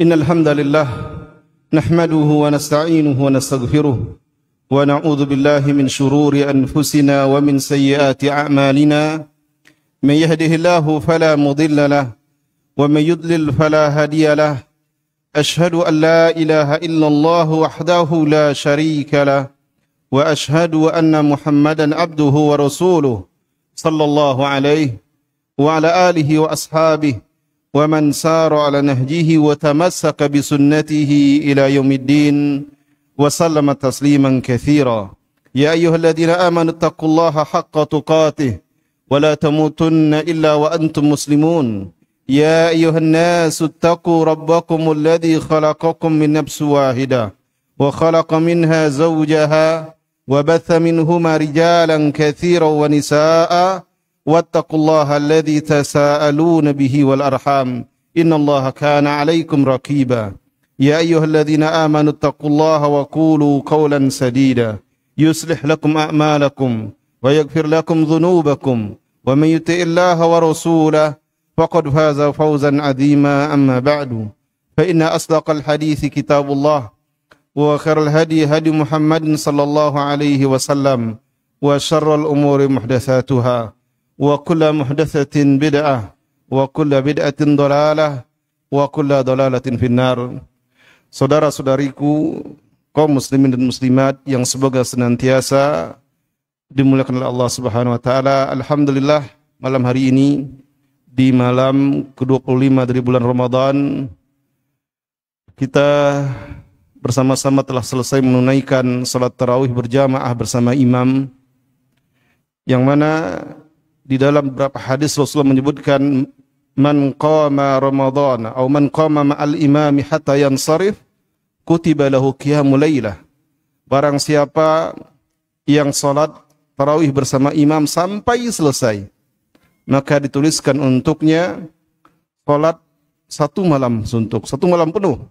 إن الحمد لله نحمده ونستعينه ونستغفره ونعوذ بالله من شرور أنفسنا ومن سيئات أعمالنا من يهده الله فلا مضل له ومن يضلل فلا هادي له أشهد أن لا إله إلا الله وحده لا شريك له وأشهد أن محمدا عبده ورسوله صلى الله عليه وعلى آله وأصحابه ومن سار على نهجه وتمسك بسنته إلى يوم الدين وسلم تسليما كثيرا يا أيها الذين آمنوا اتقوا الله حق تقاته ولا تموتن إلا وأنتم مسلمون يا أيها الناس اتقوا ربكم الذي خلقكم من نفس واحدة وخلق منها زوجها وبث منهما رجالا كثيرا ونساء واتقوا الله الذي تساءلون به والأرحام إن الله كان عليكم رقيبا يا أيها الذين آمنوا اتقوا الله وقولوا قولا سديدا يصلح لكم أعمالكم ويغفر لكم ذنوبكم ومن يطع الله ورسوله فقد فاز فوزا عظيما أما بعد فإن أصدق الحديث كتاب الله وخير الهدي هدي محمد صلى الله عليه وسلم وشر الأمور محدثاتها وكل محدثة بدعة وكل بدعة ضلالة وكل ضلالة في النار. Saudara-saudariku kaum muslimin dan muslimat yang semoga senantiasa dimuliakan oleh Allah Subhanahu wa taala. Alhamdulillah malam hari ini di malam ke-25 dari bulan Ramadan kita bersama-sama telah selesai menunaikan salat tarawih berjamaah bersama imam, yang mana di dalam beberapa hadis Rasulullah menyebutkan man qama Ramadan atau man qama ma'al imami hatta yansarif kutiba lahu qiyamul lailah. Barang siapa yang salat tarawih bersama imam sampai selesai, maka dituliskan untuknya salat satu malam suntuk, satu malam penuh.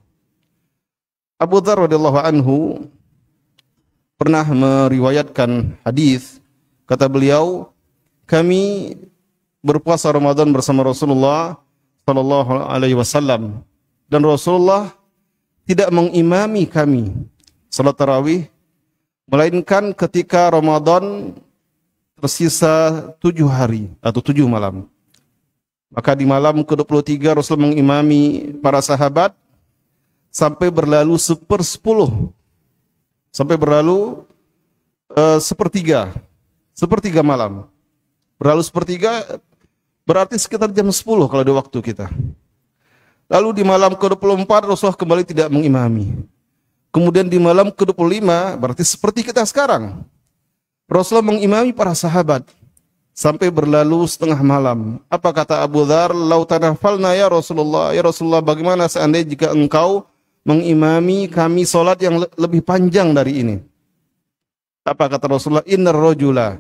Abu Dzar radhiyallahu anhu pernah meriwayatkan hadis, kata beliau, kami berpuasa Ramadan bersama Rasulullah sallallahu alaihi wasallam dan Rasulullah tidak mengimami kami salat tarawih melainkan ketika Ramadan tersisa 7 hari atau 7 malam. Maka di malam ke-23 Rasul mengimami para sahabat sampai berlalu sepertiga malam. Berlalu sepertiga berarti sekitar jam 10 kalau di waktu kita. Lalu di malam ke-24 Rasulullah kembali tidak mengimami. Kemudian di malam ke-25 berarti seperti kita sekarang, Rasulullah mengimami para sahabat sampai berlalu setengah malam. Apa kata Abu Dzar? Lau tanafalna ya Rasulullah. Ya Rasulullah, bagaimana seandainya jika engkau mengimami kami solat yang lebih panjang dari ini? Apa kata Rasulullah? Innar rajula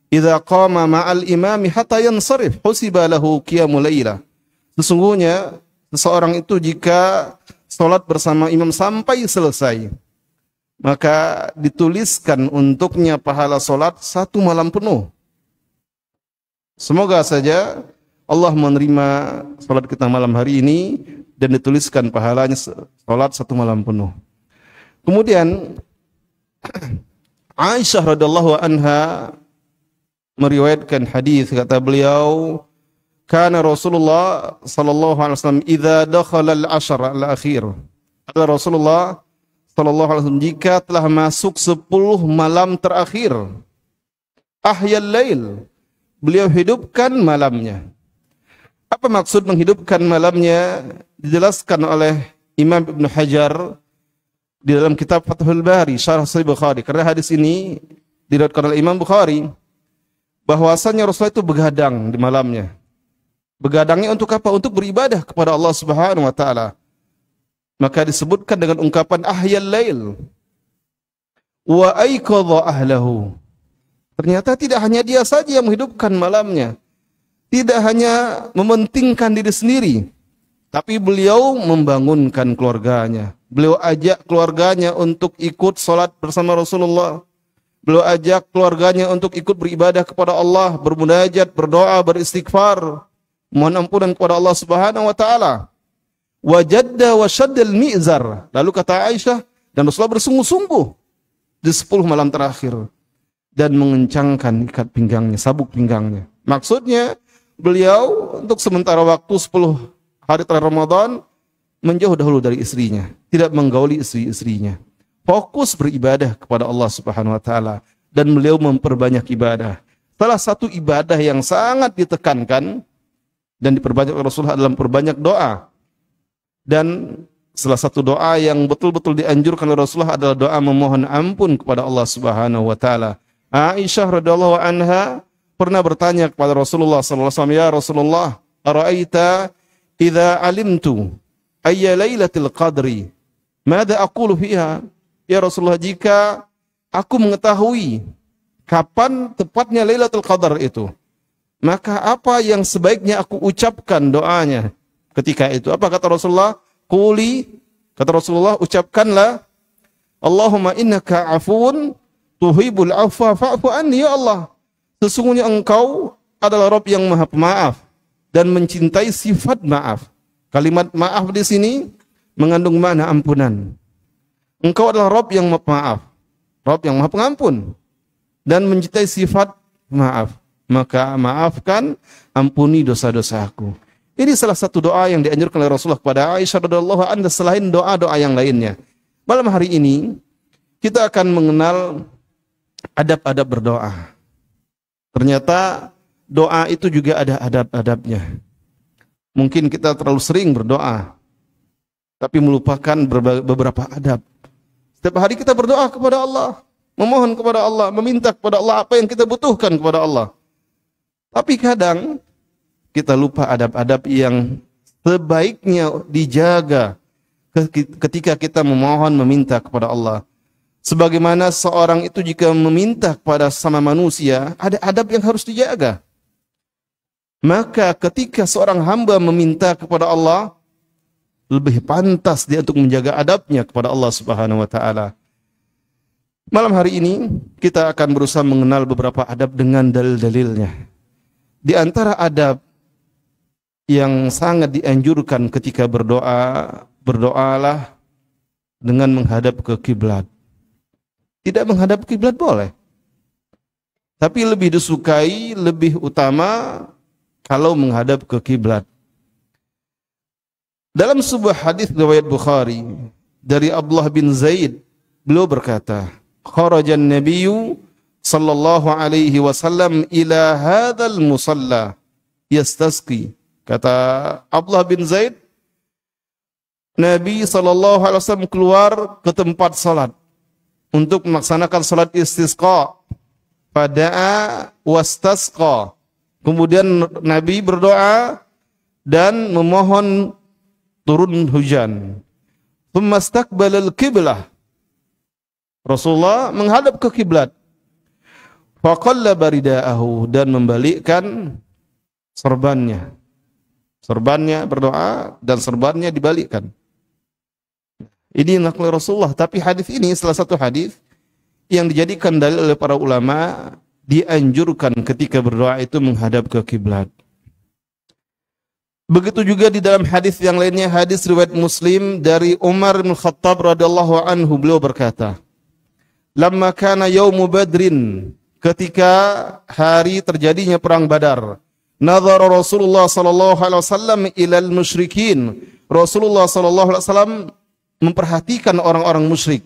idza qama ma'al imami hatta yansarif husiba lahu qiyamul lailah. Sesungguhnya seseorang itu jika salat bersama imam sampai selesai, maka dituliskan untuknya pahala salat satu malam penuh. Semoga saja Allah menerima salat kita malam hari ini dan dituliskan pahalanya salat satu malam penuh. Kemudian Aisyah radhiyallahu anha meriwayatkan hadis, kata beliau, kana Rasulullah sallallahu alaihi wasallam idza dakhala al-ashr al-akhir. Ada Rasulullah sallallahu alaihi wasallam jika telah masuk 10 malam terakhir, ahyal lail, beliau hidupkan malamnya. Apa maksud menghidupkan malamnya? Dijelaskan oleh Imam Ibn Hajar di dalam kitab Fathul Bari, Syarah Sahih Bukhari. Karena hadis ini diriwayatkan oleh Imam Bukhari bahwasanya Rasulullah itu begadang di malamnya. Begadangnya untuk apa? Untuk beribadah kepada Allah Subhanahu wa taala. Maka disebutkan dengan ungkapan ahyal lail wa aiqadha ahlahu. Ternyata tidak hanya dia saja yang menghidupkan malamnya. Tidak hanya mementingkan diri sendiri, tapi beliau membangunkan keluarganya. Beliau ajak keluarganya untuk ikut salat bersama Rasulullah. Beliau ajak keluarganya untuk ikut beribadah kepada Allah, bermunajat, berdoa, beristighfar, mohon ampunan kepada Allah Subhanahu wa taala. wajadda wa syaddal mi'zar. Lalu kata Aisyah, dan Rasulullah bersungguh-sungguh di 10 malam terakhir dan mengencangkan ikat pinggangnya, sabuk pinggangnya. Maksudnya beliau untuk sementara waktu 10 hari terakhir Ramadan menjauh dahulu dari istrinya, tidak menggauli istri-istrinya. Fokus beribadah kepada Allah Subhanahu wa taala dan beliau memperbanyak ibadah. Salah satu ibadah yang sangat ditekankan dan diperbanyak oleh Rasulullah dalam perbanyak doa. Dan salah satu doa yang betul-betul dianjurkan oleh Rasulullah adalah doa memohon ampun kepada Allah Subhanahu wa taala. Aisyah radhiyallahu anha pernah bertanya kepada Rasulullah sallallahu alaihi wasallam, "Ya Rasulullah, ara'aita idza alimtu ayya lailatul qadri, madza aqulu fiha?" Ya Rasulullah, jika aku mengetahui kapan tepatnya Lailatul Qadar itu, maka apa yang sebaiknya aku ucapkan doanya ketika itu? Apa kata Rasulullah? Quli, kata Rasulullah, ucapkanlah, Allahumma innaka afun tuhibul afwa fa'fu anni, ya Allah, sesungguhnya engkau adalah Rabb yang maha pemaaf dan mencintai sifat maaf. Kalimat maaf di sini mengandung makna ampunan. Engkau adalah Rabb yang maha pemaaf, Rabb yang maha pengampun dan mencintai sifat maaf. Maka maafkan, ampuni dosa-dosaku. Ini salah satu doa yang dianjurkan oleh Rasulullah kepada Aisyah radhiyallahu anha selain doa-doa yang lainnya. Malam hari ini kita akan mengenal adab-adab berdoa. Ternyata doa itu juga ada adab-adabnya. Mungkin kita terlalu sering berdoa, tapi melupakan beberapa adab. Setiap hari kita berdoa kepada Allah, memohon kepada Allah, meminta kepada Allah apa yang kita butuhkan kepada Allah. Tapi kadang kita lupa adab-adab yang sebaiknya dijaga ketika kita memohon meminta kepada Allah. Sebagaimana seorang itu jika meminta kepada sama manusia, ada adab yang harus dijaga. Maka ketika seorang hamba meminta kepada Allah, lebih pantas dia untuk menjaga adabnya kepada Allah Subhanahu wa taala. Malam hari ini kita akan berusaha mengenal beberapa adab dengan dalil-dalilnya. Di antara adab yang sangat dianjurkan ketika berdoa, berdoalah dengan menghadap ke kiblat. Tidak menghadap kiblat boleh, tapi lebih disukai, lebih utama kalau menghadap ke kiblat. Dalam sebuah hadis riwayat Bukhari dari Abdullah bin Zaid, beliau berkata, "Kharajan Nabiyyu sallallahu alaihi wasallam ila hadzal musalla yastasqi." Kata Abdullah bin Zaid, Nabi sallallahu alaihi wasallam keluar ke tempat salat untuk melaksanakan salat istisqa. Fada'a wastasqa. Kemudian Nabi berdoa dan memohon turun hujan. Tsumma istaqbala al-qiblah. Rasulullah menghadap ke kiblat. Faqallaba ridaahu, dan membalikkan serbannya. Serbannya berdoa dan serbannya dibalikkan. Ini nakal Rasulullah, tapi hadis ini salah satu hadis yang dijadikan dalil oleh para ulama, dianjurkan ketika berdoa itu menghadap ke kiblat. Begitu juga di dalam hadis yang lainnya, hadis riwayat Muslim dari Umar bin Khattab radhiyallahu anhu, beliau berkata, "Lamma kana yaumu Badrin," ketika hari terjadinya perang Badar, "Nadhara Rasulullah sallallahu alaihi wasallam ilal musyrikin." Rasulullah sallallahu alaihi wasallam memperhatikan orang-orang musyrik,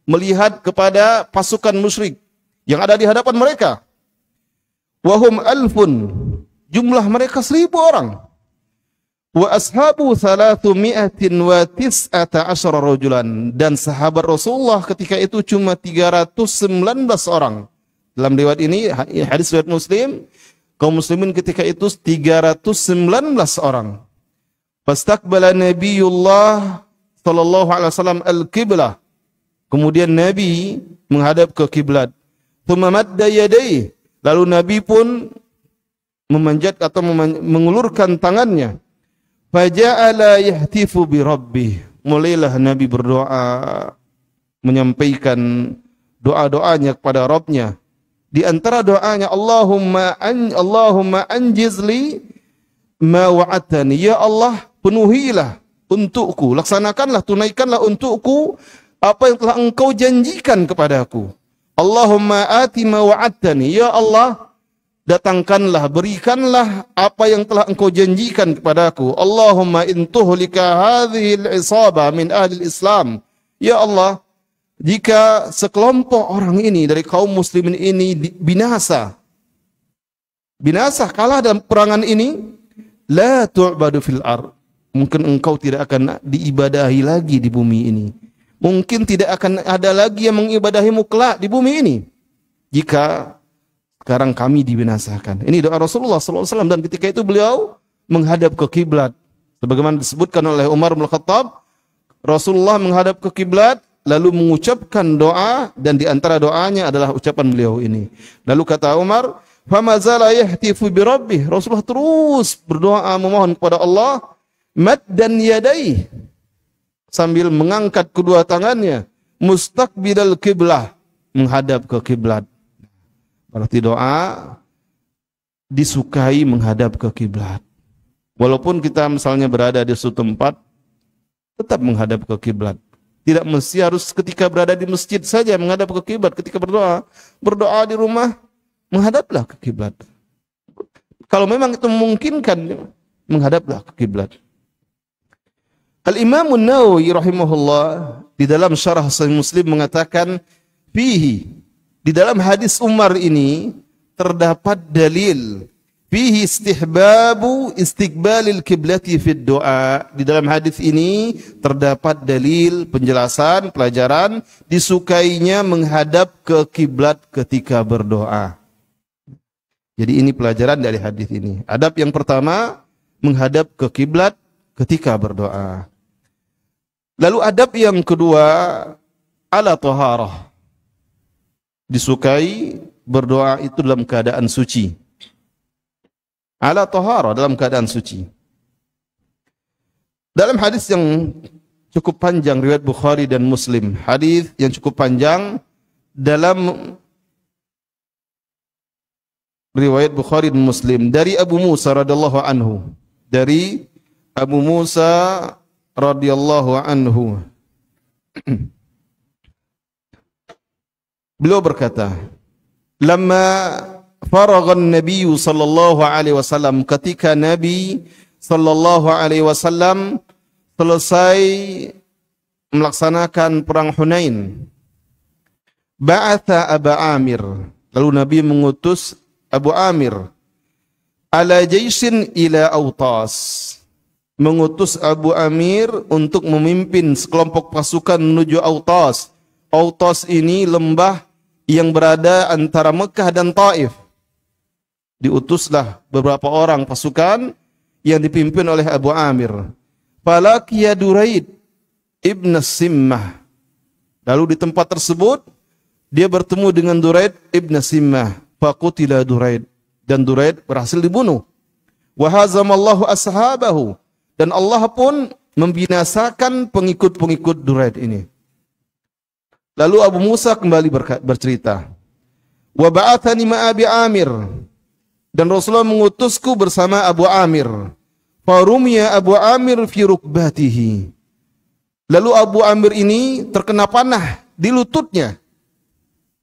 melihat kepada pasukan musyrik yang ada di hadapan mereka. Wahum alfun, jumlah mereka 1000 orang. Wa ashabu 319 rajulan, dan sahabat Rasulullah ketika itu cuma 319 orang. Dalam riwayat ini, hadis riwayat Muslim, kaum muslimin ketika itu 319 orang. Fastaqbala Nabiyullah sallallahu alaihi wasallam al-qiblah. Kemudian Nabi menghadap ke kiblat. Tsumma madda yadayhi, lalu Nabi pun memanjat atau mengulurkan tangannya. Faja'ala yahtifu bi rabbih, mulailah Nabi berdoa, menyampaikan doa-doanya kepada Rabbnya. Di antara doanya, Allahumma anjizli ma wa'atani, ya Allah, penuhilah untukku, laksanakanlah, tunaikanlah untukku apa yang telah engkau janjikan kepadaku. Allahumma ati ma wa'adtani, ya Allah, datangkanlah, berikanlah apa yang telah engkau janjikan kepadaku. Allahumma in tuhlika hadhihi al-isaba min ahli al-Islam, ya Allah, jika sekelompok orang ini dari kaum muslimin ini binasa, kalah dalam peperangan ini, la tu'badu fil ard, mungkin engkau tidak akan diibadahi lagi di bumi ini. Mungkin tidak akan ada lagi yang mengibadahimu kelak di bumi ini jika sekarang kami dibinasakan. Ini doa Rasulullah SAW, dan ketika itu beliau menghadap ke kiblat. Sebagaimana disebutkan oleh Umar bin Khattab, Rasulullah menghadap ke kiblat lalu mengucapkan doa, dan di antara doanya adalah ucapan beliau ini. Lalu kata Umar, "Fama zala yahtifu bi rabbih." Rasulullah terus berdoa memohon kepada Allah, maddan yadayhi, sambil mengangkat kedua tangannya, mustaqbilal kiblah, menghadap ke kiblat. Berarti doa disukai menghadap ke kiblat. Walaupun kita misalnya berada di suatu tempat, tetap menghadap ke kiblat. Tidak mesti harus ketika berada di masjid saja menghadap ke kiblat. Ketika berdoa di rumah, menghadaplah ke kiblat. Kalau memang itu memungkinkan, menghadaplah ke kiblat. Al-Imam An-Nawawi rahimahullah di dalam syarah Sahih Muslim mengatakan, fihi, di dalam hadis Umar ini terdapat dalil, fihi istihbabu istiqbalil kiblati fid doa. Di dalam hadis ini terdapat dalil, penjelasan, pelajaran disukainya menghadap ke kiblat ketika berdoa. Jadi ini pelajaran dari hadis ini. Adab yang pertama, menghadap ke kiblat ketika berdoa. Lalu adab yang kedua, ala taharah. Disukai berdoa itu dalam keadaan suci. Ala taharah, dalam keadaan suci. Dalam hadis yang cukup panjang riwayat Bukhari dan Muslim, hadis yang cukup panjang dalam riwayat Bukhari dan Muslim dari Abu Musa radhiyallahu anhu, dari Abu Musa radhiyallahu anhu, beliau berkata, "Lamma faragha an-nabiy sallallahu alaihi wasallam," ketika Nabi sallallahu alaihi wasallam selesai melaksanakan perang Hunain, ba'atha Abu Amir, lalu Nabi mengutus Abu Amir, ala jaisin ila Autas, mengutus Abu Amir untuk memimpin sekelompok pasukan menuju Autas. Autas ini lembah yang berada antara Mekah dan Taif. Diutuslah beberapa orang pasukan yang dipimpin oleh Abu Amir. Falaqiya Duraid ibn Simmah. Lalu di tempat tersebut dia bertemu dengan Duraid ibn Simmah. Faqutila Duraid, dan Duraid berhasil dibunuh. Wa hazamallahu ashabahu, dan Allah pun membinasakan pengikut-pengikut Duraid ini. Lalu Abu Musa kembali bercerita, wa ba'athani ma Abi Amir, dan Rasulullah mengutusku bersama Abu Amir. Farumiya Abu Amir fi rukbatihi, lalu Abu Amir ini terkena panah di lututnya.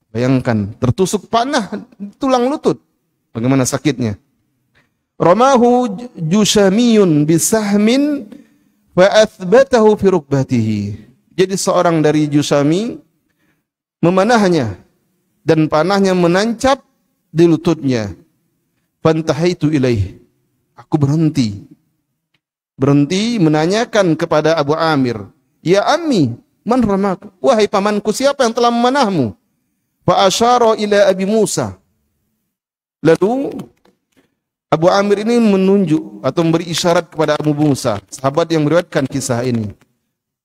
Bayangkan, tertusuk panah di tulang lutut, bagaimana sakitnya. Ramahu Jushamiyun bisahmin fa athbatahu fi rukbatihi, jadi seorang dari Jushami memanahnya dan panahnya menancap di lututnya. Fantahaitu ilaih, aku berhenti menanyakan kepada Abu Amir, ya ammi, man ramak, wahai pamanku, siapa yang telah memanahmu? Fa asyara ila Abi Musa, lalu Abu Amir ini menunjuk atau memberi isyarat kepada Abu Musa, sahabat yang meriwayatkan kisah ini.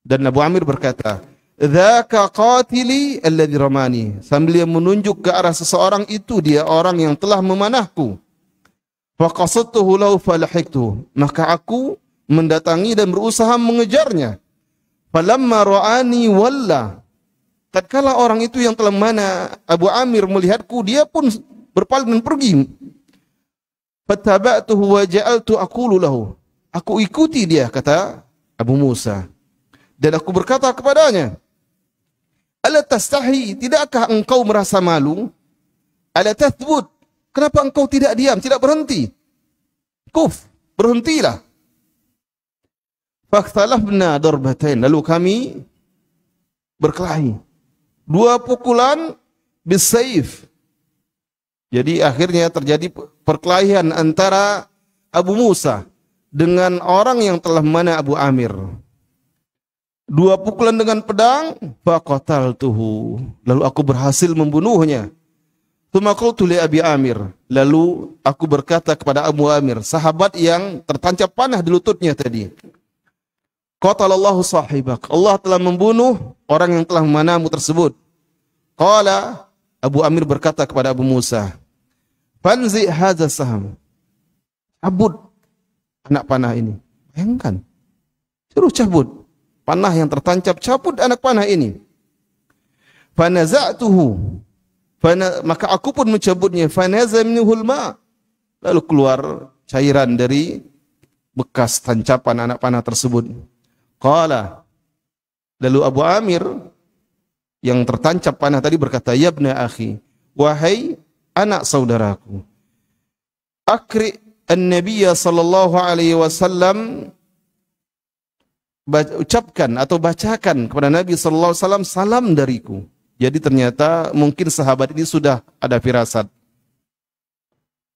Dan Abu Amir berkata, dzaka qatili alladhi ramani, sambil dia menunjuk ke arah seseorang, itu dia orang yang telah memanahku. Fa qasadtuhu lahu falahiktu, maka aku mendatangi dan berusaha mengejarnya. Falamma ra'ani walla, tatkala orang itu yang telah memanah Abu Amir melihatku, dia pun berpaling dan pergi. Fattaba'tuhu wa ja'altu aqulu lahu, aku ikuti dia, kata Abu Musa. Dan aku berkata kepadanya, ala tastahi, tidakkah engkau merasa malu? Ala tathbut, kenapa engkau tidak diam, tidak berhenti? Kuf, berhentilah. Fakhtalafna darbatain, lalu kami berkelahi. 2 pukulan bisayf. Jadi akhirnya terjadi perkelahian antara Abu Musa dengan orang yang telah mana Abu Amir. 2 pukulan dengan pedang, faqataltuhu, lalu aku berhasil membunuhnya. Tsumma qultu li Abi Amir, lalu aku berkata kepada Abu Amir, sahabat yang tertancap panah di lututnya tadi. Qatalallahu sahibak, Allah telah membunuh orang yang telah memanamu tersebut. Qala, Abu Amir berkata kepada Abu Musa, fanzi hadza saham, cabut anak panah ini. Bayangkan, suruh cabut panah yang tertancap, cabut anak panah ini. Fanaza'tuhu, maka aku pun mencabutnya. Fanaza minhul ma, lalu keluar cairan dari bekas tancapan anak panah tersebut. Qala, lalu Abu Amir yang tertancap panah tadi berkata, ya ibna akhi, wahai anak saudaraku, akri an-nabiyya sallallahu alaihi wasallam, ucapkan atau bacakan kepada Nabi sallallahu alaihi wasallam salam dariku. Jadi ternyata mungkin sahabat ini sudah ada firasat,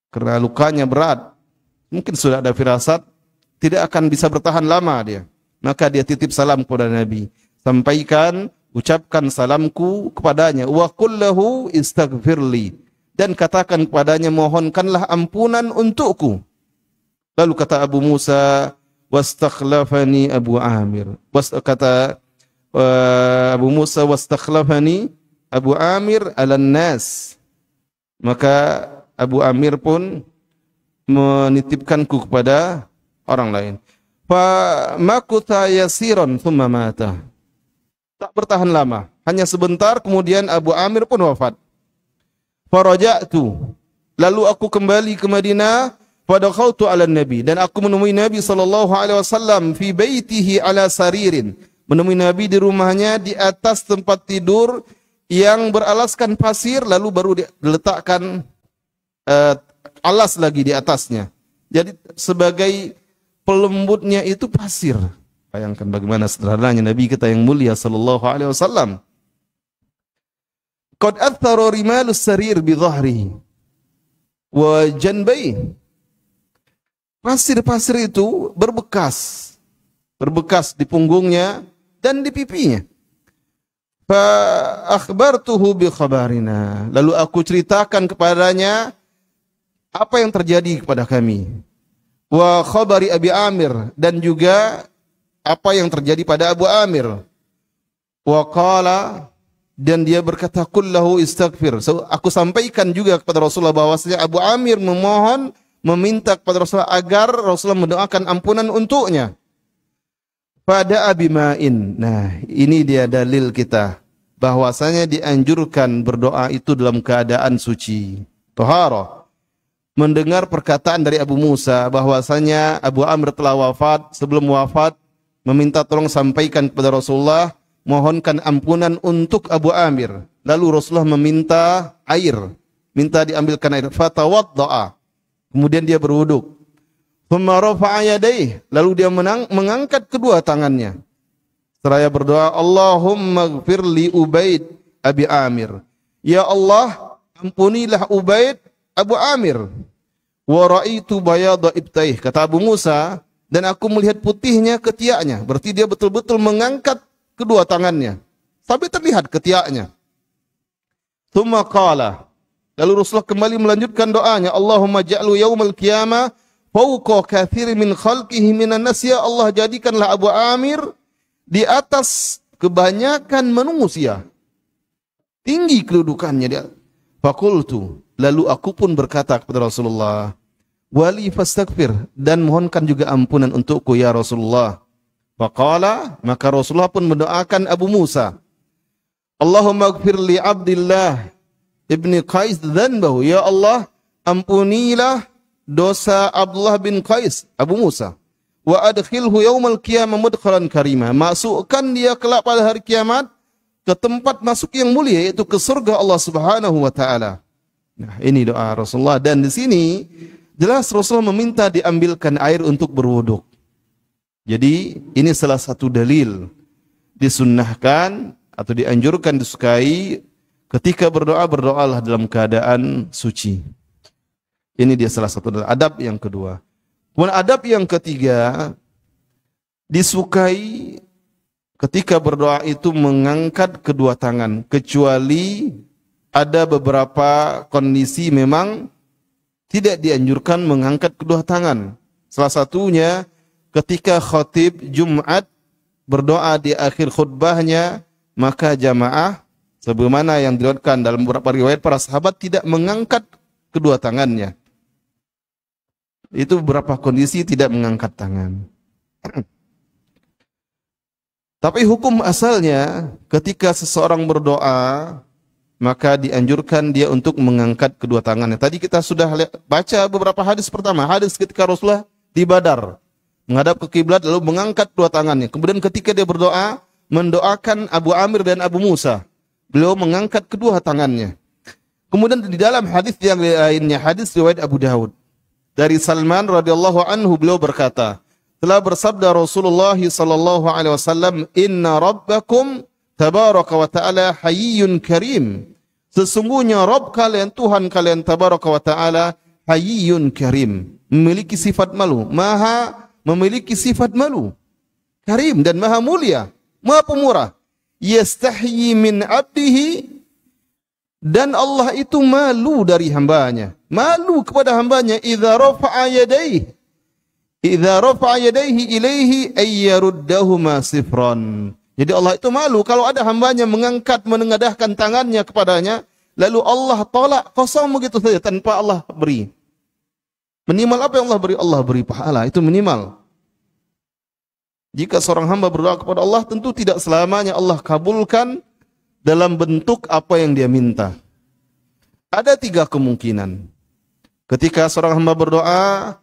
karena lukanya berat, mungkin sudah ada firasat tidak akan bisa bertahan lama dia. Maka dia titip salam kepada Nabi, sampaikan, ucapkan salamku kepadanya, wa qul lahu istaghfirli, dan katakan kepadanya, mohonkanlah ampunan untukku. Lalu kata Abu Musa, wastakhlafani Abu Amir, kata Abu Musa, wastakhlafani Abu Amir ala nas, maka Abu Amir pun menitipkanku kepada orang lain. Fa makuta yasiran thumma mata, tak bertahan lama, hanya sebentar, kemudian Abu Amir pun wafat. Faraja'tu, lalu aku kembali ke Madinah, fadakhaltu ala Nabi, dan aku menemui Nabi sallallahu alaihi wasallam fi baitihi ala saririn, menemui Nabi di rumahnya di atas tempat tidur yang beralaskan pasir, lalu baru diletakkan alas lagi di atasnya. Jadi sebagai pelembutnya itu pasir. Bayangkan bagaimana sederhananya Nabi kita yang mulia sallallahu alaihi wasallam. Qad athara rimalus sarir bi dhahrihi wa janbayhi. Pasir-pasir itu berbekas di punggungnya dan di pipinya. Fa akhbartuhu bi khabarina, lalu aku ceritakan kepadanya apa yang terjadi kepada kami. Wa khabari Abi Amir, dan juga apa yang terjadi pada Abu Amir. Wa qala, dan dia berkata, kullahu istaghfir. So, aku sampaikan juga kepada Rasulullah bahwasanya Abu Amir meminta kepada Rasulullah agar Rasulullah mendoakan ampunan untuknya. Pada Abi Ma'in. Nah, ini dia dalil kita bahwasanya dianjurkan berdoa itu dalam keadaan suci, taharah. Mendengar perkataan dari Abu Musa bahwasanya Abu Amr telah wafat, sebelum wafat meminta tolong sampaikan kepada Rasulullah, mohonkan ampunan untuk Abu Amir. Lalu Rasulullah meminta air, minta diambilkan air. Fatawadda'a, kemudian dia berwuduk. Thumma rafa'a yadayhi, lalu dia mengangkat kedua tangannya seraya berdoa, Allahumma ighfir li Ubaid Abi Amir, ya Allah ampunilah Ubaid Abu Amir. Wa ra'aitu bayadha ibtaih, kata Abu Musa, dan aku melihat putihnya ketiaknya. Berarti dia betul-betul mengangkat kedua tangannya sampai terlihat ketiaknya. Tsumma qala, lalu Rasulullah kembali melanjutkan doanya, Allahumma ja'lu yaumal qiyamah fawqa katsir min khalqihi minan nas, ya Allah jadikanlah Abu Amir di atas kebanyakan manusia, tinggi kedudukannya dia. Faqultu, lalu aku pun berkata kepada Rasulullah, wali fastaghfir, dan mohonkan juga ampunan untukku ya Rasulullah. Faqala, maka Rasulullah pun mendoakan Abu Musa, Allahumma ighfir li Abdillah ibni Qais dzanbahu, ya Allah ampunilah dosa Abdullah bin Qais Abu Musa. wa adkhilhu yaumal qiyamah mudkhalan karima. Masukkan dia kelak pada hari kiamat ke tempat masuk yang mulia, yaitu ke surga Allah Subhanahu wa taala. Nah, ini doa Rasulullah, dan di sini jelas Rasulullah meminta diambilkan air untuk berwuduk. Jadi ini salah satu dalil disunnahkan atau dianjurkan, disukai ketika berdoa, berdoalah dalam keadaan suci. Ini dia salah satu adab yang kedua. Kemudian adab yang ketiga, disukai ketika berdoa itu mengangkat kedua tangan, kecuali ada beberapa kondisi memang tidak dianjurkan mengangkat kedua tangan. Salah satunya ketika khatib Jumat berdoa di akhir khutbahnya, maka jamaah sebagaimana yang diriwayatkan dalam beberapa riwayat para sahabat tidak mengangkat kedua tangannya. Itu beberapa kondisi tidak mengangkat tangan. Tapi hukum asalnya ketika seseorang berdoa, maka dianjurkan dia untuk mengangkat kedua tangannya. Tadi kita sudah baca beberapa hadis. Pertama, hadis ketika Rasulullah di Badar menghadap ke kiblat lalu mengangkat kedua tangannya. Kemudian ketika dia berdoa, mendoakan Abu Amir dan Abu Musa, beliau mengangkat kedua tangannya. Kemudian di dalam hadis yang lainnya, hadis riwayat Abu Daud dari Salman radhiyallahu anhu, beliau berkata, telah bersabda Rasulullah sallallahu alaihi wasallam, "Inna rabbakum tabaraka wa ta'ala hayyun karim." Sesungguhnya Rabb kalian, Tuhan kalian tabaraka wa ta'ala hayyun karim, memiliki sifat malu, maha memiliki sifat malu, karim dan maha mulia, maha pemurah. Yastahyi min abdihi, dan Allah itu malu dari hambanya, malu kepada hambanya. Idza rafa'a yadayhi ilaihi ayyaruddahuma sifran. Jadi Allah itu malu kalau ada hambanya mengangkat, menengadahkan tangannya kepadanya, lalu Allah tolak kosong begitu saja tanpa Allah beri. Minimal apa yang Allah beri? Allah beri pahala, itu minimal. Jika seorang hamba berdoa kepada Allah, tentu tidak selamanya Allah kabulkan dalam bentuk apa yang dia minta. Ada 3 kemungkinan. Ketika seorang hamba berdoa,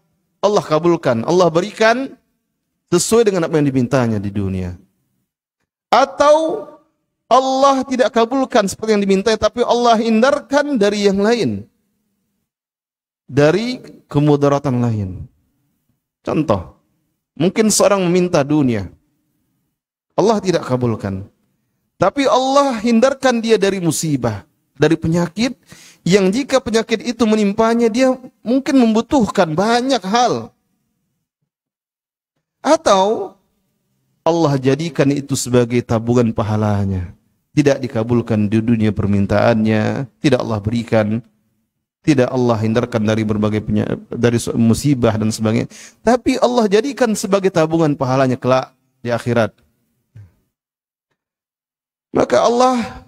Allah kabulkan, Allah berikan sesuai dengan apa yang dimintanya di dunia. Atau Allah tidak kabulkan seperti yang dimintai, tapi Allah hindarkan dari yang lain, dari kemudaratan lain. Contoh, mungkin seorang meminta dunia, Allah tidak kabulkan, tapi Allah hindarkan dia dari musibah, dari penyakit, yang jika penyakit itu menimpanya, dia mungkin membutuhkan banyak hal. Atau Allah jadikan itu sebagai tabungan pahalanya. Tidak dikabulkan di dunia permintaannya, tidak Allah berikan, tidak Allah hindarkan dari berbagai dari musibah dan sebagainya, tapi Allah jadikan sebagai tabungan pahalanya kelak di akhirat. Maka Allah,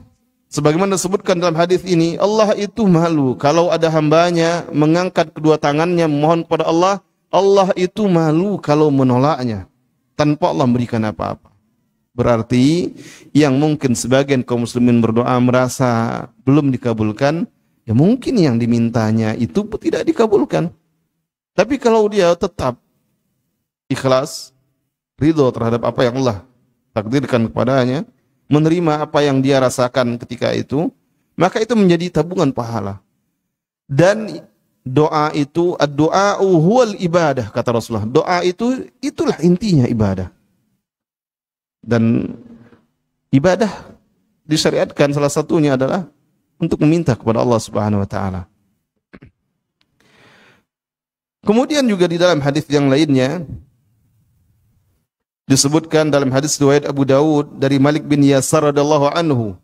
sebagaimana disebutkan dalam hadis ini, Allah itu malu kalau ada hambanya mengangkat kedua tangannya memohon kepada Allah. Allah itu malu kalau menolaknya tanpa Allah memberikan apa-apa. Berarti yang mungkin sebagian kaum muslimin berdoa merasa belum dikabulkan, ya mungkin yang dimintanya itu tidak dikabulkan. Tapi kalau dia tetap ikhlas, ridho terhadap apa yang Allah takdirkan kepadanya, menerima apa yang dia rasakan ketika itu, maka itu menjadi tabungan pahala. Dan doa itu, ad-du'a'u huwal ibadah, kata Rasulullah. Doa itu, itulah intinya ibadah. Dan ibadah disyariatkan salah satunya adalah untuk meminta kepada Allah Subhanahu wa taala. Kemudian juga di dalam hadis yang lainnya disebutkan dalam hadis riwayat Abu Daud dari Malik bin Yasar radhiyallahu anhu,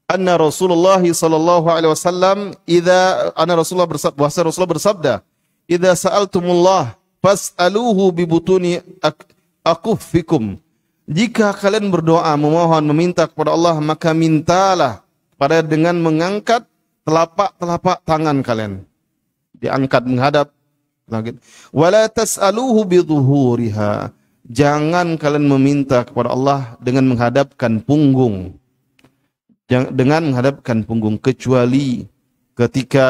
anna Rasulullah sallallahu alaihi wasallam Rasulullah bersabda, "Idza sa'altumullah fas'aluhu bi butuni akuffikum." Jika kalian berdoa, memohon, meminta kepada Allah, maka mintalah pada dengan mengangkat telapak tangan kalian. Diangkat menghadap langit. Wala tas'aluhu bi dhuhuriha. Jangan kalian meminta kepada Allah dengan menghadapkan punggung. Dengan menghadapkan punggung, kecuali ketika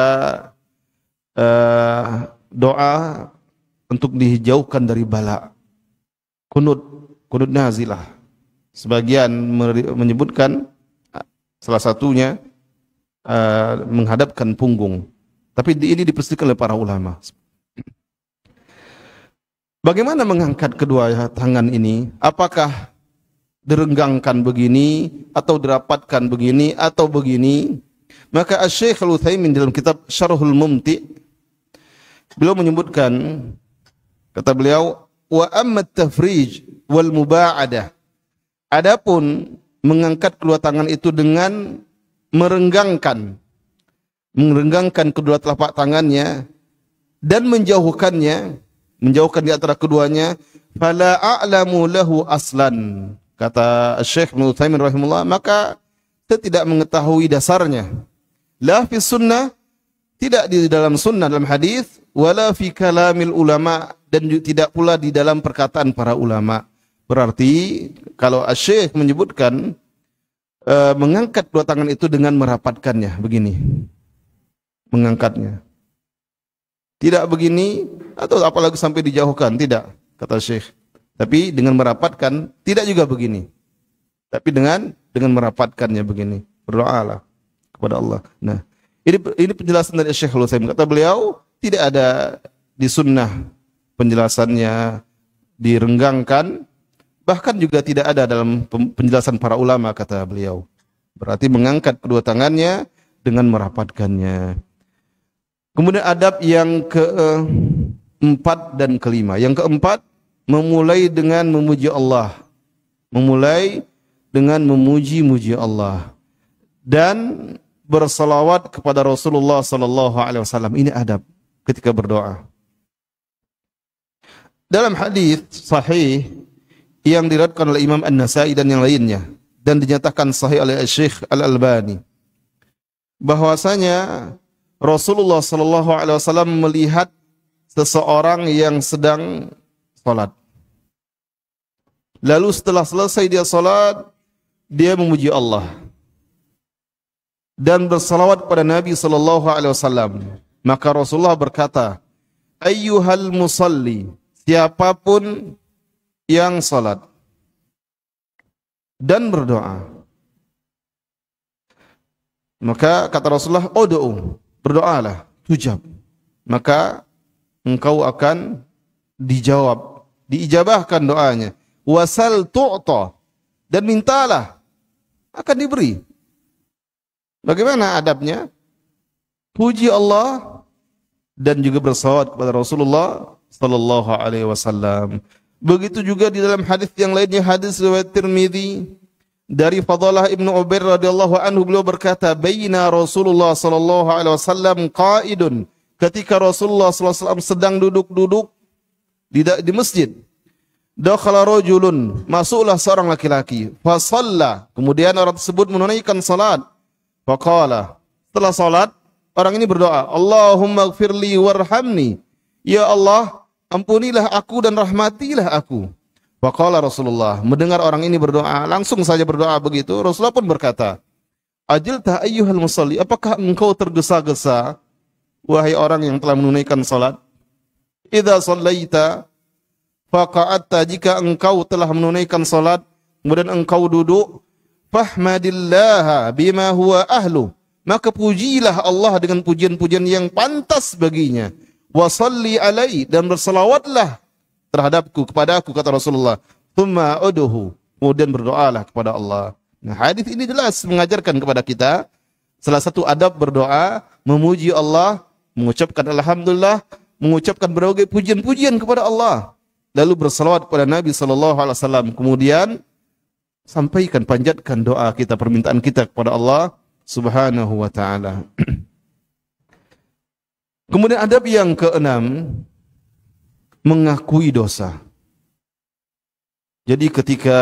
doa untuk dijauhkan dari bala. kunut, kunut nazilah. Sebagian menyebutkan salah satunya menghadapkan punggung. Tapi ini diperselisihkan oleh para ulama. Bagaimana mengangkat kedua tangan ini? Apakah direnggangkan begini, atau dirapatkan begini, atau begini? Maka Asy-Syaikh Al-Utsaimin dalam kitab Syarhul Mumti' beliau menyebutkan, kata beliau, wa amma at-tafrij wal muba'adah. Adapun mengangkat kedua tangan itu dengan merenggangkan kedua telapak tangannya dan menjauhkan di antara keduanya, fala a'lamu lahu aslan. Kata Syekh Ibnu Utsaimin rahimahullah, maka saya tidak mengetahui dasarnya. La fi sunnah, tidak di dalam sunnah, dalam hadis, wala fi kalamil ulama, dan tidak pula di dalam perkataan para ulama. Berarti kalau Syekh menyebutkan mengangkat dua tangan itu dengan merapatkannya begini. Mengangkatnya. Tidak begini, atau apalagi sampai dijauhkan, tidak, kata Syekh. Tapi dengan merapatkan, tidak juga begini. Tapi dengan merapatkannya begini. Berdoalah kepada Allah. Nah, ini penjelasan dari Syekh Al-Utsaimin. Kata beliau, tidak ada di sunnah penjelasannya direnggangkan, bahkan juga tidak ada dalam penjelasan para ulama, kata beliau. Berarti mengangkat kedua tangannya dengan merapatkannya. Kemudian adab yang keempat dan kelima. Yang keempat, memulai dengan memuji Allah. Memulai dengan memuji-muji Allah. Dan bersalawat kepada Rasulullah sallallahu alaihi wasallam. Ini adab ketika berdoa. Dalam hadis sahih yang diriwayatkan oleh Imam An-Nasa'i dan yang lainnya, dan dinyatakan sahih oleh Syekh Al-Albani, bahwasanya Rasulullah sallallahu alaihi wasallam melihat seseorang yang sedang salat. Lalu setelah selesai dia salat, dia memuji Allah dan bersalawat kepada Nabi sallallahu alaihi wasallam. Maka Rasulullah berkata, "Ayyuhal musalli," siapapun yang salat dan berdoa. Maka kata Rasulullah, "Ud'u," berdoalah, tujab. Maka engkau akan dijawab, diijabahkan doanya. Wasal tu'ta, dan mintalah, akan diberi. Bagaimana adabnya? Puji Allah dan juga bersalawat kepada Rasulullah sallallahu alaihi wasallam. Begitu juga di dalam hadis yang lainnya, hadis riwayat Tirmidzi dari Fadalah Ibnu Ubair radhiyallahu anhu, beliau berkata, "Baina Rasulullah sallallahu alaihi wasallam qa'idun," ketika Rasulullah sallallahu alaihi wasallam sedang duduk-duduk di masjid. Dakhala rajulun, masuklah seorang laki-laki. Fa shalla, kemudian orang tersebut menunaikan salat. Faqala, setelah salat orang ini berdoa, "Allahumma ighfirli warhamni." Ya Allah, ampunilah aku dan rahmatilah aku. Faqala Rasulullah, mendengar orang ini berdoa, langsung saja berdoa begitu, Rasulullah pun berkata, "Ajilta ayyuhal musalli," apakah engkau tergesa-gesa wahai orang yang telah menunaikan salat? Idza shallaita faqa'atta, jika engkau telah menunaikan salat kemudian engkau duduk, fahmadillaha bima huwa ahlu, maka pujilah Allah dengan pujian-pujian yang pantas baginya. Wa shalli alaihi, dan berselawatlah terhadapku, kepadaku, kata Rasulullah. Tsumma udhu, kemudian berdoalah kepada Allah. Nah, hadis ini jelas mengajarkan kepada kita salah satu adab berdoa, memuji Allah, mengucapkan alhamdulillah, mengucapkan berbagai pujian-pujian kepada Allah, lalu bersalawat kepada Nabi sallallahu alaihi wasallam, kemudian sampaikan, panjatkan doa kita, permintaan kita kepada Allah Subhanahu wa taala. Kemudian adab yang keenam, mengakui dosa. Jadi ketika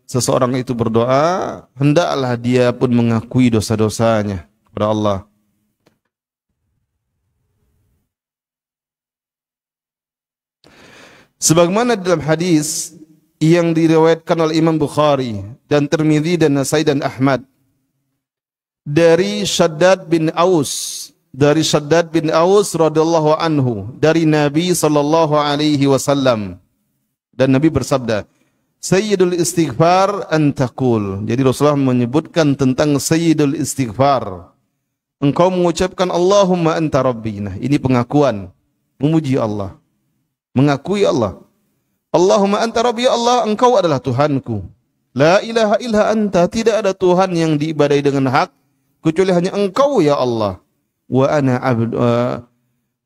seseorang itu berdoa, hendaklah dia pun mengakui dosa-dosanya kepada Allah. Sebagaimana dalam hadis yang diriwayatkan oleh Imam Bukhari dan Tirmidzi dan Nasai dan Ahmad dari Shaddad bin Aus, radhiyallahu anhu, dari Nabi sallallahu alaihi wasallam, Dan Nabi bersabda, Sayyidul istighfar antakul. Jadi Rasulullah menyebutkan tentang Sayyidul istighfar. Engkau mengucapkan Allahumma anta rabbi. Nah, ini pengakuan, memuji Allah, mengakui Allah. Allahumma anta rabbi, ya Allah, engkau adalah Tuhanku. La ilaha illa anta, tidak ada Tuhan yang diibadai dengan hak kecuali hanya engkau ya Allah. Wa ana abdu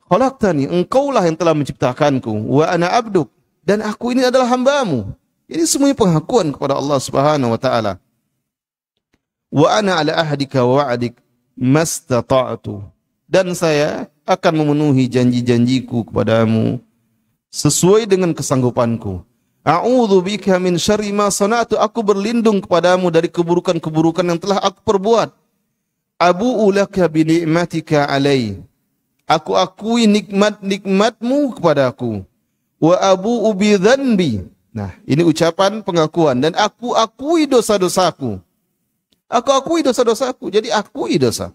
khalaqtani, engkaulah yang telah menciptakanku. Wa ana abduk, dan aku ini adalah hambamu. Ini semuanya pengakuan kepada Allah Subhanahu wa taala. Wa ana ala ahdika wa wa'dik mastata'tu, dan saya akan memenuhi janji-janjiku kepadamu sesuai dengan kesanggupanku. A'udzu bika min syarri ma sana'tu, aku berlindung kepadamu dari keburukan-keburukan yang telah aku perbuat. Abu'u laka bi ni'matika alai, aku akui nikmat-nikmatmu kepadaku. Wa abu'u bi dzanbi, nah ini ucapan pengakuan, dan aku akui dosa-dosaku. Aku akui dosa-dosaku, jadi akui dosa.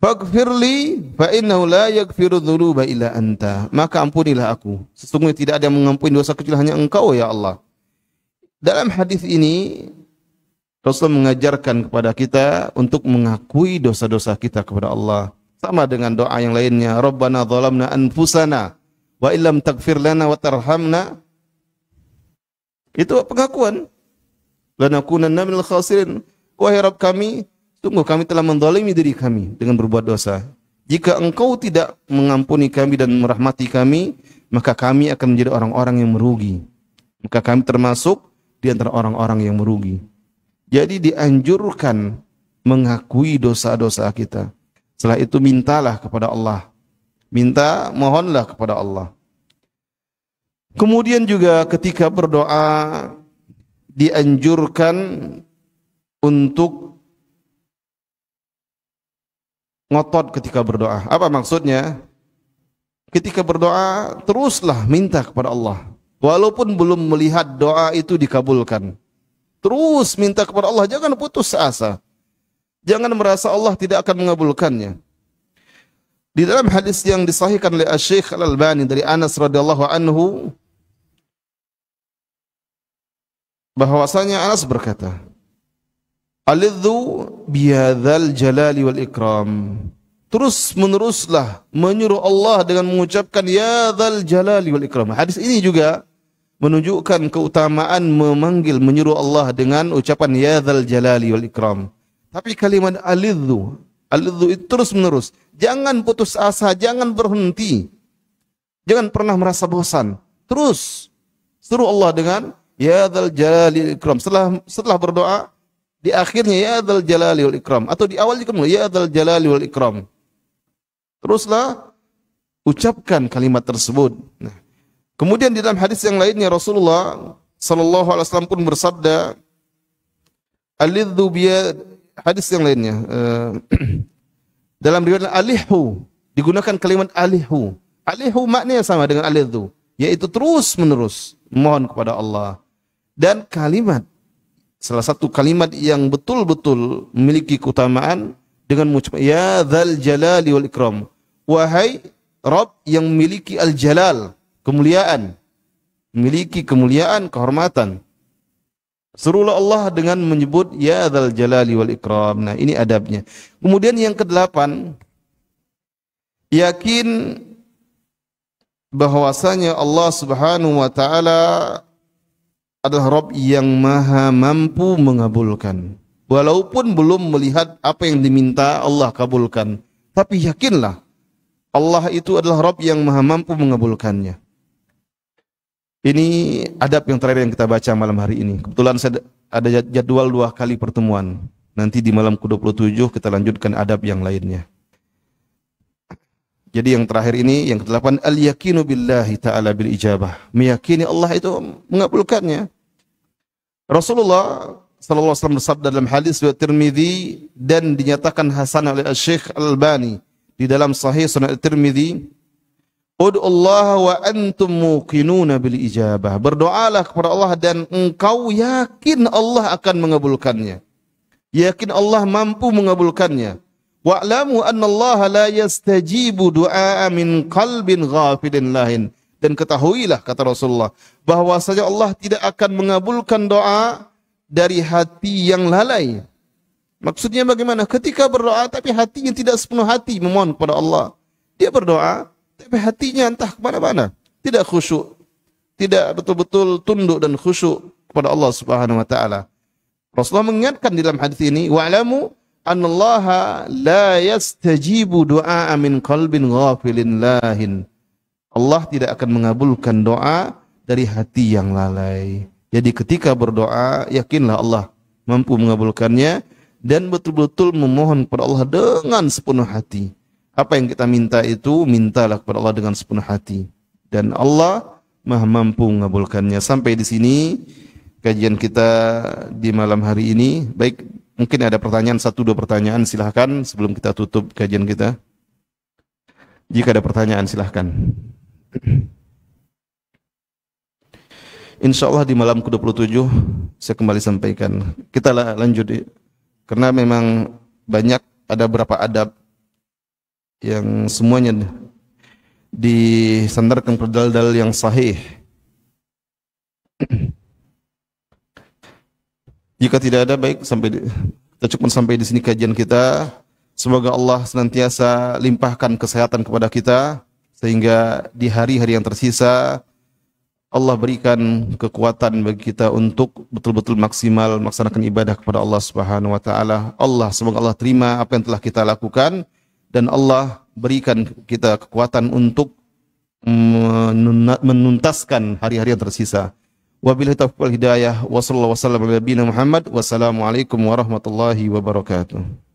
Faghfirli fa innahu la yaghfiru dzunuba illa anta, maka ampunilah aku, sesungguhnya tidak ada yang mengampuni dosa kecuali hanya engkau ya Allah. Dalam hadis ini Rasul mengajarkan kepada kita untuk mengakui dosa-dosa kita kepada Allah, sama dengan doa yang lainnya, Rabbana zalamna anfusana wa illam taghfir lana wa tarhamna. Itu pengakuan. Lanakunanna minal khasirin. Wahai Rabb kami, sungguh kami telah menzalimi diri kami dengan berbuat dosa. Jika engkau tidak mengampuni kami dan merahmati kami, maka kami akan menjadi orang-orang yang merugi. Maka kami termasuk di antara orang-orang yang merugi. Jadi dianjurkan mengakui dosa-dosa kita. Setelah itu mintalah kepada Allah. Mohonlah kepada Allah. Kemudian juga ketika berdoa dianjurkan untuk ngotot ketika berdoa. Apa maksudnya? Ketika berdoa teruslah minta kepada Allah, walaupun belum melihat doa itu dikabulkan. Terus minta kepada Allah, jangan putus asa. Jangan merasa Allah tidak akan mengabulkannya. Di dalam hadis yang disahihkan oleh Syekh Al-Albani dari Anas radhiyallahu anhu, bahwasanya Anas berkata, Alidhu bihadzal jalali wal ikram. Terus meneruslah menyuruh Allah dengan mengucapkan ya dzal jalali wal ikram. Hadis ini juga menunjukkan keutamaan menyuruh Allah dengan ucapan ya dzal jalali wal ikram. Tapi kalimat alidhu itu terus menerus. Jangan putus asa, jangan berhenti. Jangan pernah merasa bosan. Terus suruh Allah dengan ya dzal jalali wal ikram. Setelah berdoa, di akhirnya ya dzal jalali wal ikram, atau di awal juga ya dzal jalali wal ikram. Teruslah ucapkan kalimat tersebut. Nah, kemudian di dalam hadis yang lainnya Rasulullah sallallahu alaihi wasallam pun bersabda, alidhu biya, hadis yang lainnya dalam riwayat alihu digunakan kalimat alihu. Alihu maknanya sama dengan alidhu, yaitu terus menerus mohon kepada Allah. Dan kalimat, salah satu kalimat yang betul-betul memiliki keutamaan dengan mengucapkan ya dzal jalali wal ikram. Wahai Rabb yang memiliki al-jalal, kemuliaan, memiliki kemuliaan, kehormatan. Suruhlah Allah dengan menyebut ya dzal jalali wal ikram. Nah, ini adabnya. Kemudian yang kedelapan, yakin bahwasanya Allah Subhanahu wa taala adalah Rabb yang maha mampu mengabulkan. Walaupun belum melihat apa yang diminta Allah kabulkan, tapi yakinlah Allah itu adalah Rabb yang maha mampu mengabulkannya. Ini adab yang terakhir yang kita baca malam hari ini. Kebetulan saya ada jadwal 2 kali pertemuan. Nanti di malam ke-27 kita lanjutkan adab yang lainnya. Jadi yang terakhir ini, yang ke-8, al-yakinu billahi ta'ala bil ijabah. Meyakini Allah itu mengabulkannya. Rasulullah sallallahu alaihi wasallam bersabda dalam hadis riwayat Tirmizi dan dinyatakan hasan oleh Syekh Al-Albani di dalam Sahih Sunan Tirmizi, ud'ullaha wa antum muqinuna bil ijabah. Berdoalah kepada Allah dan engkau yakin Allah akan mengabulkannya. Yakin Allah mampu mengabulkannya. Wa'lamu anna Allah la yastajibu du'a min qalbin ghafilin lahin. Dan ketahuilah, kata Rasulullah, bahwasanya Allah tidak akan mengabulkan doa dari hati yang lalai. Maksudnya bagaimana? Ketika berdoa tapi hatinya tidak sepenuh hati memohon kepada Allah. Dia berdoa tapi hatinya entah kemana-mana. Tidak khusyuk. Tidak betul-betul tunduk dan khusyuk kepada Allah Subhanahu wa taala. Rasulullah mengingatkan dalam hadis ini, wa'lamu annallaha la yastajibu du'a min qalbin ghafilin lahin. Allah tidak akan mengabulkan doa dari hati yang lalai. Jadi ketika berdoa, yakinlah Allah mampu mengabulkannya dan betul-betul memohon kepada Allah dengan sepenuh hati. Apa yang kita minta itu, mintalah kepada Allah dengan sepenuh hati. Dan Allah Maha mampu mengabulkannya. Sampai di sini kajian kita di malam hari ini. Baik, mungkin ada pertanyaan, 1-2 pertanyaan, silahkan sebelum kita tutup kajian kita. Jika ada pertanyaan, silahkan. Insya Allah di malam ke-27 saya kembali sampaikan. Kita lanjut, karena memang banyak, ada beberapa adab yang semuanya disandarkan pada dalil yang sahih. Jika tidak ada, baik, kita cukup sampai di sini kajian kita. Semoga Allah senantiasa limpahkan kesehatan kepada kita, sehingga di hari-hari yang tersisa Allah berikan kekuatan bagi kita untuk betul-betul maksimal melaksanakan ibadah kepada Allah Subhanahu wa taala. Semoga Allah terima apa yang telah kita lakukan dan Allah berikan kita kekuatan untuk menuntaskan hari-hari yang tersisa. Wabillahi taufiq wal hidayah wa sallallahu wasallam ala nabiyina Muhammad. Wassalamualaikum warahmatullahi wabarakatuh.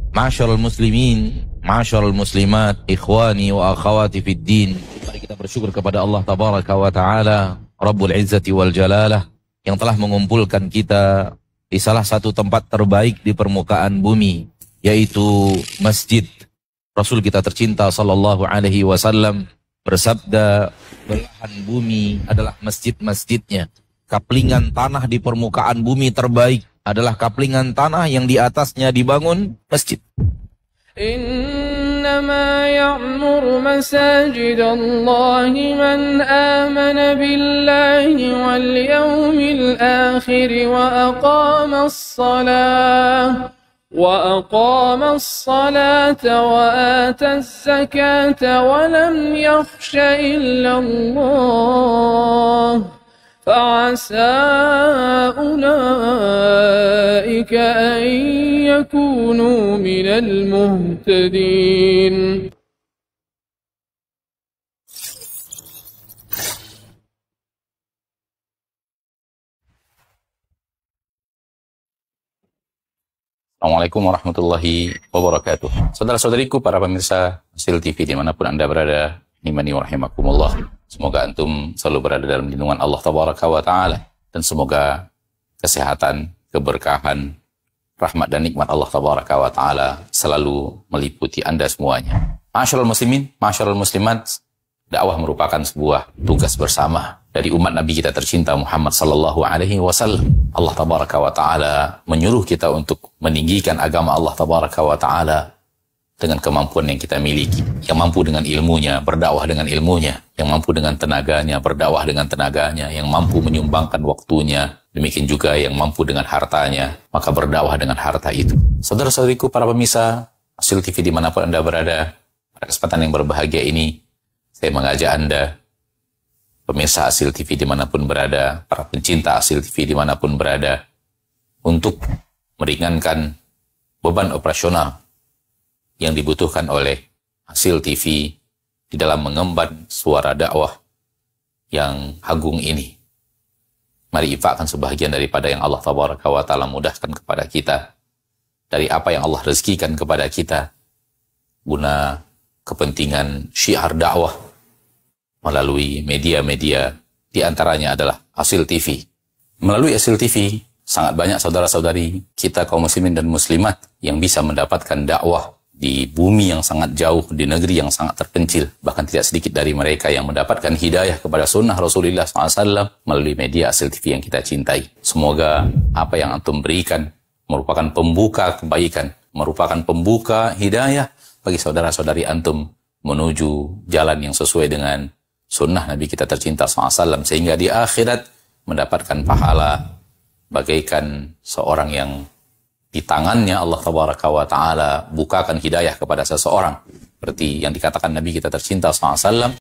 Ma'asyiral muslimin, ma'asyiral muslimat, ikhwani wa akhawati fid din. Mari kita bersyukur kepada Allah tabaraka wa taala, Rabbul Izzati wal Jalalah, yang telah mengumpulkan kita di salah satu tempat terbaik di permukaan bumi, yaitu masjid. Rasul kita tercinta sallallahu alaihi wasallam bersabda, belahan bumi adalah masjid-masjidnya. Kaplingan tanah di permukaan bumi terbaik adalah kaplingan tanah yang di atasnya dibangun masjid. Innama ya'muru masajid Allah man amana billahi wal yawmil akhir wa aqama as-salata wa ata az-zakata wa lam yakhsha illa Allah. فعسى أولئك أن يكونوا من المهتدين. Assalamualaikum warahmatullahi wabarakatuh. Saudara-saudariku, para pemirsa Hasil TV dimanapun Anda berada, nimani wa rahimakumullah. Semoga antum selalu berada dalam lindungan Allah tabaraka wa ta'ala, dan semoga kesehatan, keberkahan, rahmat dan nikmat Allah tabaraka wa ta'ala selalu meliputi Anda semuanya. Ma'asyiral muslimin, ma'asyiral muslimat, dakwah merupakan sebuah tugas bersama dari umat Nabi kita tercinta Muhammad sallallahu alaihi wasallam. Allah tabaraka wa ta'ala menyuruh kita untuk meninggikan agama Allah tabaraka wa ta'ala dengan kemampuan yang kita miliki, yang mampu dengan ilmunya, berdakwah dengan ilmunya, yang mampu dengan tenaganya, berdakwah dengan tenaganya, yang mampu menyumbangkan waktunya, demikian juga yang mampu dengan hartanya, maka berdakwah dengan harta itu. Saudara-saudariku, para pemirsa Hasil TV dimanapun Anda berada, pada kesempatan yang berbahagia ini, saya mengajak Anda, pemirsa Hasil TV dimanapun berada, para pencinta Hasil TV dimanapun berada, untuk meringankan beban operasional yang dibutuhkan oleh Hasil TV di dalam mengemban suara dakwah yang agung ini. Mari infakkan sebahagian daripada yang Allah tabaraka wa ta'ala mudahkan kepada kita, dari apa yang Allah rezekikan kepada kita, guna kepentingan syiar dakwah melalui media-media, di antaranya adalah Hasil TV. Melalui Hasil TV, sangat banyak saudara-saudari kita kaum muslimin dan muslimat yang bisa mendapatkan dakwah di bumi yang sangat jauh, di negeri yang sangat terpencil. Bahkan tidak sedikit dari mereka yang mendapatkan hidayah kepada sunnah Rasulullah SAW melalui media Asil TV yang kita cintai. Semoga apa yang antum berikan merupakan pembuka kebaikan, merupakan pembuka hidayah bagi saudara-saudari antum menuju jalan yang sesuai dengan sunnah Nabi kita tercinta SAW, sehingga di akhirat mendapatkan pahala bagaikan seorang yang di tangannya Allah Tabaraka wa Ta'ala bukakan hidayah kepada seseorang. Seperti yang dikatakan Nabi kita tercinta SAW,